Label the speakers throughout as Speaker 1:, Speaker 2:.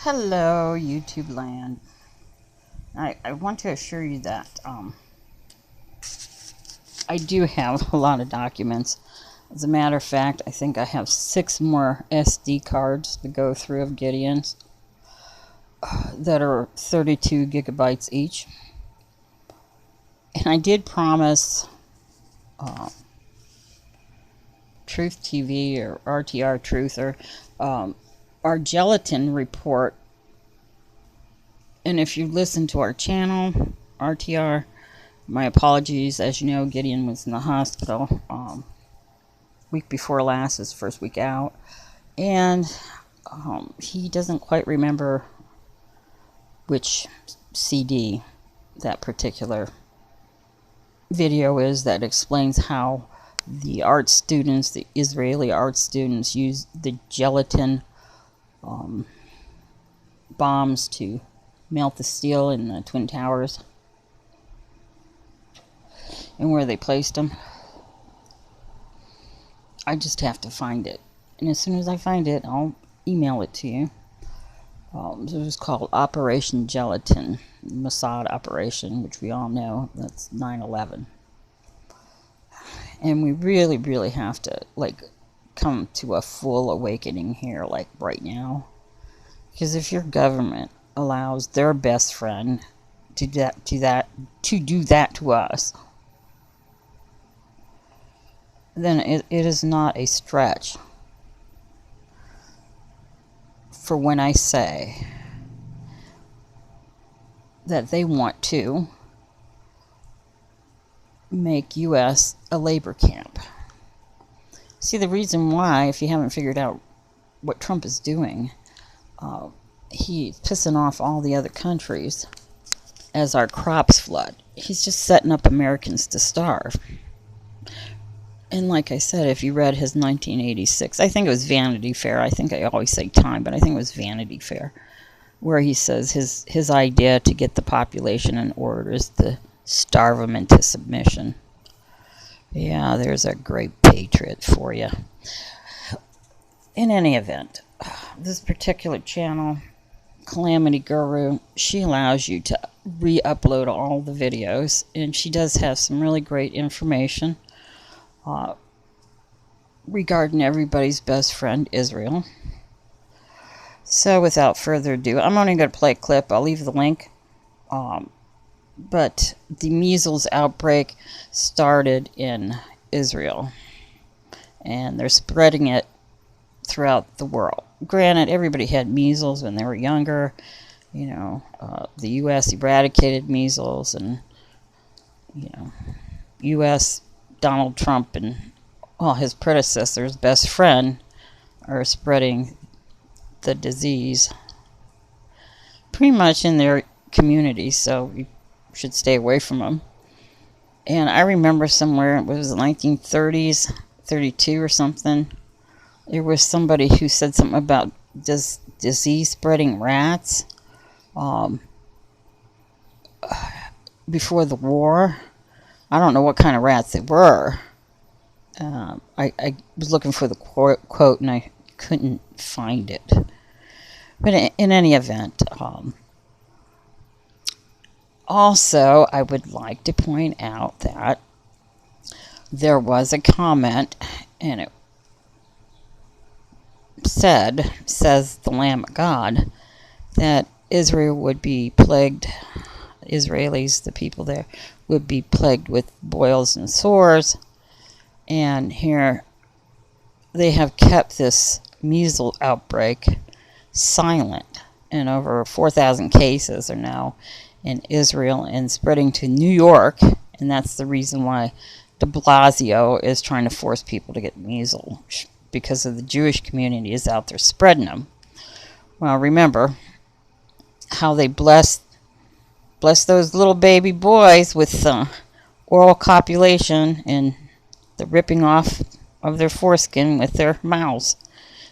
Speaker 1: Hello, YouTube land. I want to assure you that I do have a lot of documents. As a matter of fact, I think I have 6 more SD cards to go through of Gideon's that are 32 gigabytes each. And I did promise Truth TV or RTR Truth or our gelatin report. And if you listen to our channel, RTR, my apologies. As you know, Gideon was in the hospital week before last, his first week out. And he doesn't quite remember which CD that particular video is that explains how the art students, the Israeli art students, use the gelatin bombs to melt the steel in the Twin Towers and where they placed them. I just have to find it, and as soon as I find it, I'll email it to you. It was called Operation Gelatin, Mossad operation, which we all know. That's 9/11. And we really, really have to come to a full awakening here, right now. Because if your government allows their best friend to do that to us, then it is not a stretch for when I say that they want to make U.S. a labor camp. See, the reason why, if you haven't figured out what Trump is doing, he's pissing off all the other countries as our crops flood. He's just setting up Americans to starve. And like I said, if you read his 1986, I think it was Vanity Fair. I think I always say Time, but I think it was Vanity Fair, where he says his idea to get the population in order is to starve them into submission. Yeah, there's a great patriot for you. In any event, this particular channel, Calamity Guru, she allows you to re-upload all the videos, and she does have some really great information regarding everybody's best friend, Israel. So without further ado, I'm only going to play a clip. I'll leave the link. But the measles outbreak started in Israel, and they're spreading it throughout the world. Granted, everybody had measles when they were younger. You know, the U.S. eradicated measles, and, you know, U.S. Donald Trump and all his predecessors' best friend are spreading the disease pretty much in their community, so you should stay away from them. And I remember somewhere, it was the 1930s, 32 or something, there was somebody who said something about disease spreading rats before the war. I don't know what kind of rats they were. I was looking for the quote and I couldn't find it. But in any event, also I would like to point out that there was a comment, and it says the Lamb of God, that Israel would be plagued, Israelis, the people there, would be plagued with boils and sores. And here they have kept this measles outbreak silent, and over 4,000 cases are now in Israel and spreading to New York, and that's the reason why de Blasio is trying to force people to get measles, because of the Jewish community is out there spreading them. Well, remember how they bless those little baby boys with oral copulation and the ripping off of their foreskin with their mouths.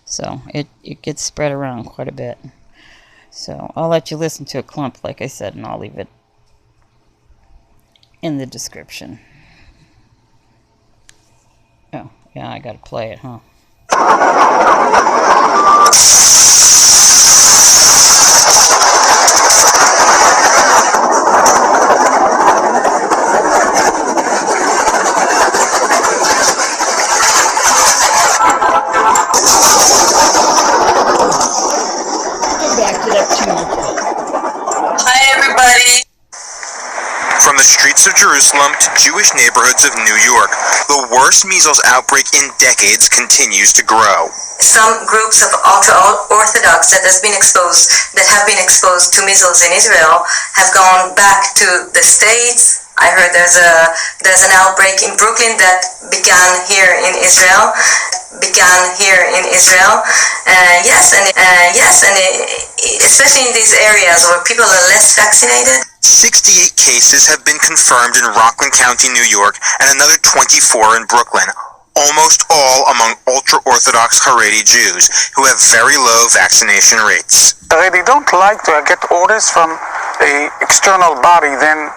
Speaker 1: So it gets spread around quite a bit. So I'll let you listen to a clump, like I said, and I'll leave it in the description. Oh, yeah, I gotta play it, huh? backed it up too much.
Speaker 2: Hi, everybody.
Speaker 3: From the streets of Jerusalem to Jewish neighborhoods of New York, the worst measles outbreak in decades continues to grow.
Speaker 2: Some groups of ultra-Orthodox that have been exposed to measles in Israel have gone back to the States. I heard there's an outbreak in Brooklyn that began here in Israel. Especially in these areas where people are less vaccinated.
Speaker 3: 68 cases have been confirmed in Rockland County, New York, and another 24 in Brooklyn, almost all among ultra-Orthodox Haredi Jews, who have very low vaccination rates.
Speaker 4: They don't like to get orders from an external body, then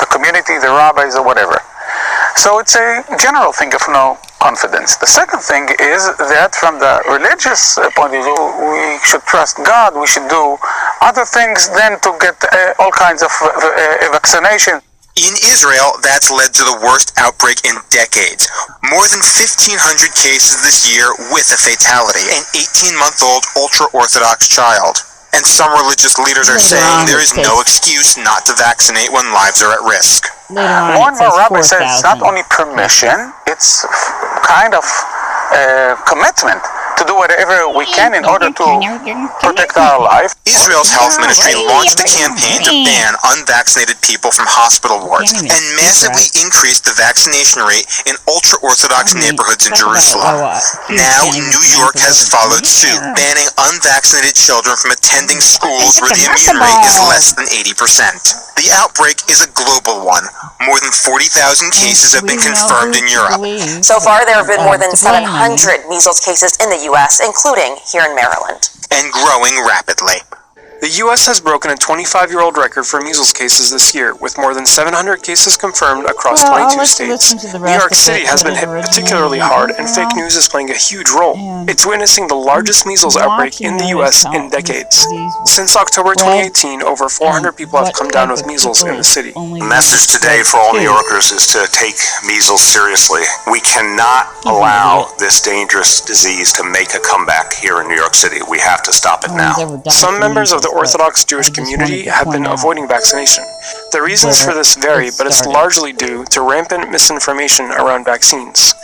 Speaker 4: the community, the rabbis, or whatever. So it's a general thing of no confidence. The second thing is that from the religious point of view, we should trust God, we should do other things than to get all kinds of vaccination.
Speaker 3: In Israel, that's led to the worst outbreak in decades. More than 1,500 cases this year with a fatality, an 18-month-old ultra-Orthodox child. And some religious leaders are saying there is no excuse not to vaccinate when lives are at risk.
Speaker 4: More and more rabbis say it's not only permission, it's kind of commitment to do whatever we can in order to protect our life.
Speaker 3: Israel's health ministry launched a campaign to ban unvaccinated people from hospital wards and massively increased the vaccination rate in ultra-Orthodox neighborhoods in Jerusalem. Now, New York has followed suit, banning unvaccinated children from attending schools where the immune rate is less than 80%. The outbreak is a global one. More than 40,000 cases have been confirmed in Europe.
Speaker 5: So far, there have been more than 700 measles cases in the U.S., including here in Maryland.
Speaker 3: And growing rapidly.
Speaker 6: The U.S. has broken a 25-year-old record for measles cases this year, with more than 700 cases confirmed across 22 states. New York City has been hit particularly hard, and fake news is playing a huge role. It's witnessing the largest measles outbreak in the U.S. in decades. Since October 2018, over 400 people have come down with measles in the city.
Speaker 7: The message today for all New Yorkers is to take measles seriously. We cannot allow this dangerous disease to make a comeback here in New York City. We have to stop it now.
Speaker 6: Some members of the Orthodox Jewish community have been avoiding vaccination. The reasons for this vary, but it's largely due to rampant misinformation around vaccines.